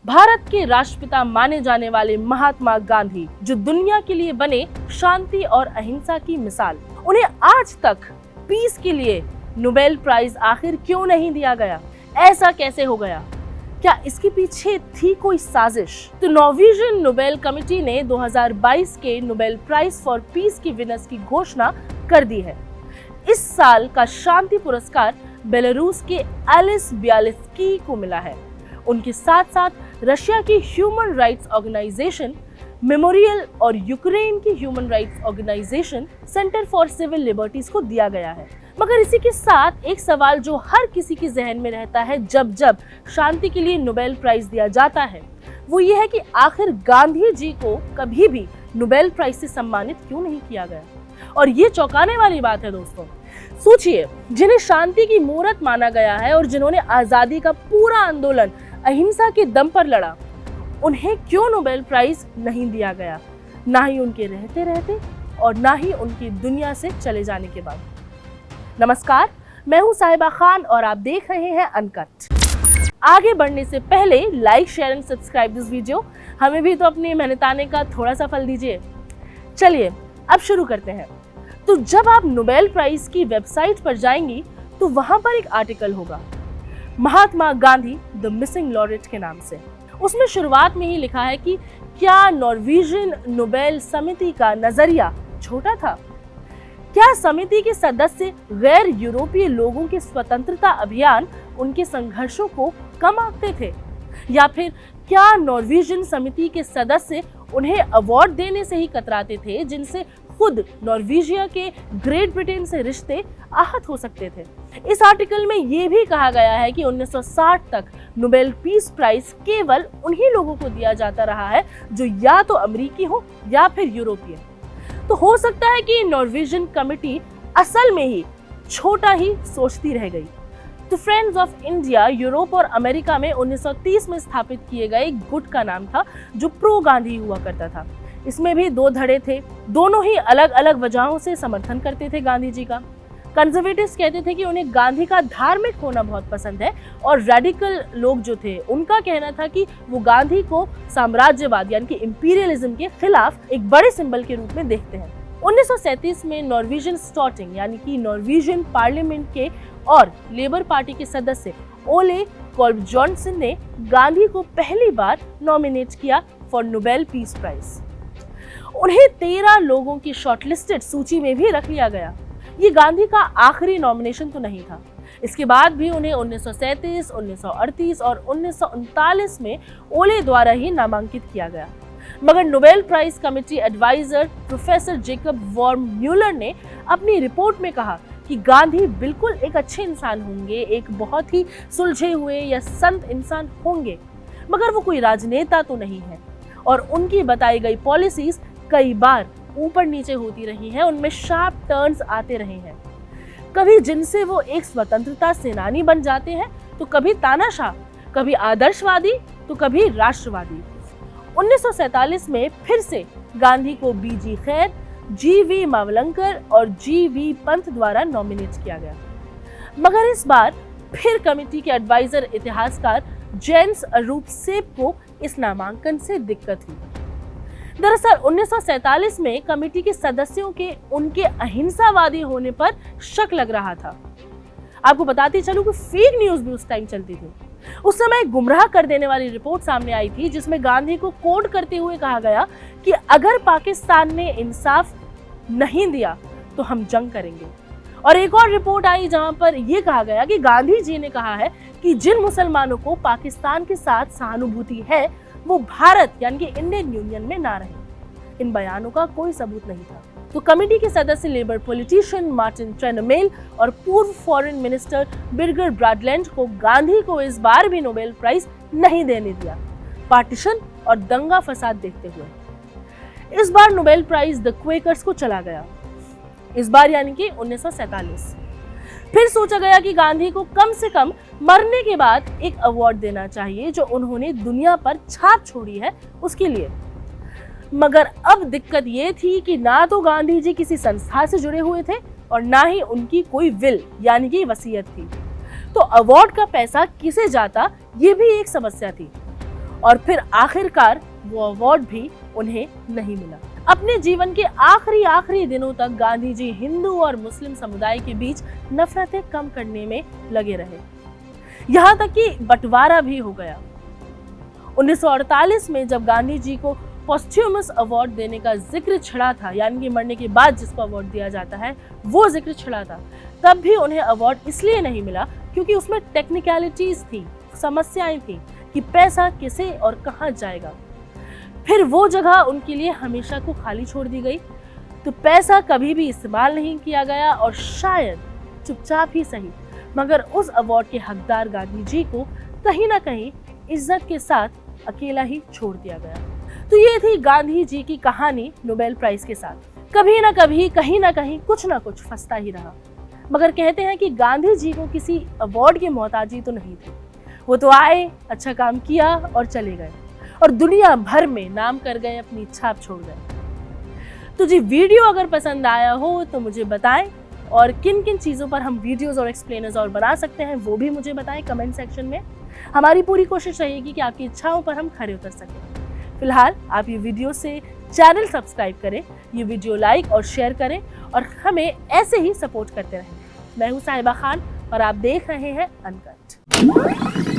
भारत के राष्ट्रपिता माने जाने वाले महात्मा गांधी, जो दुनिया के लिए बने शांति और अहिंसा की मिसाल, उन्हें आज तक पीस के लिए नोबेल प्राइज आखिर क्यों नहीं दिया गया? ऐसा कैसे हो गया? क्या इसके पीछे थी कोई साजिश? तो नॉर्वेजियन नोबेल कमेटी ने 2022 के नोबेल प्राइज फॉर पीस की विनर्स की घोषणा कर दी है। इस साल का शांति पुरस्कार बेलारूस के एलिस बियालित्स्की को मिला है। उनके साथ साथ रशिया की ह्यूमन राइट्स ऑर्गेनाइजेशन मेमोरियल और यूक्रेन की human rights organisation centre for civil liberties को दिया गया है। मगर इसी के साथ एक सवाल जो हर किसी के जहन में रहता है जब जब शांति के लिए नोबेल प्राइज दिया जाता है, वो ये है कि आखिर गांधी जी को कभी भी नोबेल प्राइज से सम्मानित क्यों नहीं किया गया? और ये चौंकाने वाली बात है दोस्तों। सोचिए, जिन्हें शांति की मूर्त माना गया है और जिन्होंने आजादी का पूरा आंदोलन अहिंसा के दम पर लड़ा, उन्हें क्यों नोबेल प्राइज नहीं दिया गया? ना ही उनके रहते रहते और ना ही उनकी दुनिया से चले जाने के बाद। नमस्कार, मैं हूं साहिबा खान और आप देख रहे हैं अनकट। आगे बढ़ने से पहले like, share and subscribe this video. हमें भी तो अपनी मेहनताने का थोड़ा सा फल दीजिए। चलिए अब शुरू करते हैं। तो जब आप नोबेल प्राइज की वेबसाइट पर जाएंगी तो वहां पर एक आर्टिकल होगा Mahatma Gandhi the missing laureate के नाम से। उसमें शुरुआत में ही लिखा है कि क्या नॉर्वेजियन नोबेल समिति का नजरिया छोटा था? क्या समिति के सदस्य गैर यूरोपीय लोगों के स्वतंत्रता अभियान उनके संघर्षों को कम आंकते थे? या फिर क्या नॉर्वेजियन समिति के सदस्य उन्हें अवार्ड देने से ही कतराते थे जिनसे खुद नॉर्वेजिया के ग्रेट ब्रिटेन से रिश्ते आहत हो सकते थे? इस आर्टिकल में ये भी कहा गया है कि 1960 तक नोबेल पीस प्राइज केवल उन्हीं लोगों को दिया जाता रहा है जो या तो अमेरिकी हो या फिर यूरोपीय। तो हो सकता है कि नॉर्वेजियन कमेटी असल में ही छोटा ही सोचती रह गई। तो फ्रेंड्स ऑफ इंडिया यूरोप और अमेरिका में 1930 में स्थापित किए गए एक गुट का नाम था जो प्रो गांधी हुआ करता था। इसमें भी दो धड़े थे, दोनों ही अलग अलग वजहों से समर्थन करते थे गांधी जी का। कंजर्वेटिव्स कहते थे कि उन्हें गांधी का धार्मिक होना बहुत पसंद है और रेडिकल लोग जो थे उनका कहना था कि वो गांधी को साम्राज्यवाद यानी कि इंपीरियलिज्म के खिलाफ एक बड़े सिंबल के रूप में देखते हैं। 1937 में नॉर्वेजियन स्टॉटिंग यानी कि नॉर्वेजियन पार्लियामेंट के और लेबर पार्टी के सदस्य ओले कोल्बजॉन्सन ने गांधी को पहली बार नॉमिनेट किया फॉर नोबेल पीस प्राइज। उन्हें 13 लोगों की शॉर्टलिस्टेड सूची में भी रख लिया गया। ये गांधी का आखिरी नॉमिनेशन तो नहीं था। इसके बाद भी उन्हें 1937, 1938 और 1939 में ओले द्वारा ही नामांकित किया गया। मगर Nobel prize committee adviser professor Jacob Worm Muller ने अपनी रिपोर्ट में कहा कि गांधी बिल्कुल एक अच्छे इंसान होंगे, एक बहुत ही सुलझे हुए या संत इंसान होंगे, मगर वो कोई राजनेता तो नहीं है और उनकी बताई गई पॉलिसीज कई बार ऊपर नीचे होती रही हैं, उनमें शार्प टर्न्स आते रहे हैं। कभी जिनसे वो एक स्वतंत्रता सेनानी बन जाते हैं तो कभी तानाशाह, कभी आदर्शवादी तो कभी राष्ट्रवादी। 1947 में फिर से गांधी को बीजी खैर, जी.वी. मावलंकर और जी.वी. पंत द्वारा नॉमिनेट किया गया। मगर इस बार फिर कमेटी के एडवाइजर इतिहासकार जेन्स अरूपसेप को इस नामांकन से दिक्कत हुई। दरअसल 1947 में कमेटी के सदस्यों के उनके अहिंसावादी होने पर शक लग रहा था। आपको बताते चलूं कि फेक न्यूज भी उस टाइम चलती थी। उस समय गुमराह कर देने वाली रिपोर्ट सामने आई थी जिसमें गांधी को कोट करते हुए कहा गया कि अगर पाकिस्तान ने इंसाफ नहीं दिया तो हम जंग करेंगे। और एक और रिपोर्ट आई जहां पर यह कहा गया कि गांधी जी ने कहा है कि जिन मुसलमानों को पाकिस्तान के साथ सहानुभूति है वो भारत यानी कि इंडियन यूनियन में ना रहे। इन बयानों का कोई सबूत नहीं था। तो कमेटी के सदस्य लेबर पॉलिटिशियन मार्टिन ट्रेनमेल और पूर्व फॉरेन मिनिस्टर बिर्गर ब्राडलैंड को गांधी को इस बार भी नोबेल प्राइज नहीं देने दिया, पार्टीशन और दंगा फसाद देखते हुए। इस बार नोबेल प्राइज द क्वेकर्स को चला गया, इस बार यानी कि 1947। फिर सोचा गया कि गांधी को कम से कम मरने के बाद एक अवार्ड देना चाहिए जो उन्होंने दुनिया पर छाप छोड़ी है उसके लिए। मगर अब दिक्कत ये थी कि ना तो गांधी जी किसी संस्था से जुड़े हुए थे और ना ही उनकी कोई विल यानी कि वसीयत थी। तो अवार्ड का पैसा किसे जाता ये भी एक समस्या थी। और फिर आखिरकार वो अवार्ड भी उन्हें नहीं मिला। अपने जीवन के आखिरी दिनों तक गांधी जी हिंदू और मुस्लिम समुदाय के बीच नफरतें कम करने में लगे रहे, यहाँ तक कि बंटवारा भी हो गया। 1948 में जब गांधी जी को पोस्ट्यूमस अवार्ड देने का जिक्र छिड़ा था, यानी कि मरने के बाद जिसको अवार्ड दिया जाता है वो जिक्र छिड़ा था, तब भी उन्हें अवार्ड इसलिए नहीं मिला क्योंकि उसमें टेक्निकलिटीज थी, समस्याएं थी कि पैसा किसे और कहां जाएगा। फिर वो जगह उनके लिए हमेशा को खाली छोड़ दी गई, तो पैसा कभी भी इस्तेमाल नहीं किया गया और शायद चुपचाप ही सही मगर उस अवार्ड के हकदार गांधी जी को कहीं ना कहीं इज्जत के साथ अकेला ही छोड़ दिया गया। तो ये थी गांधी जी की कहानी नोबेल प्राइज के साथ। कभी ना कभी कहीं ना कहीं कुछ ना कुछ फंसता ही रहा, मगर कहते हैं कि गांधी जी को किसी अवार्ड की मोहताजी तो नहीं थी। वो तो आए, अच्छा काम किया और चले गए और दुनिया भर में नाम कर गए, अपनी छाप छोड़ गए। तो जी वीडियो अगर पसंद आया हो तो मुझे बताएं, और किन किन चीज़ों पर हम वीडियोस और एक्सप्लेनर्स और बना सकते हैं वो भी मुझे बताएं कमेंट सेक्शन में। हमारी पूरी कोशिश रहेगी कि आपकी इच्छाओं पर हम खरे उतर सकें। फिलहाल आप ये वीडियो से चैनल सब्सक्राइब करें, ये वीडियो लाइक और शेयर करें और हमें ऐसे ही सपोर्ट करते रहें। मैं हूँ साहिबा खान और आप देख रहे हैं अनकट।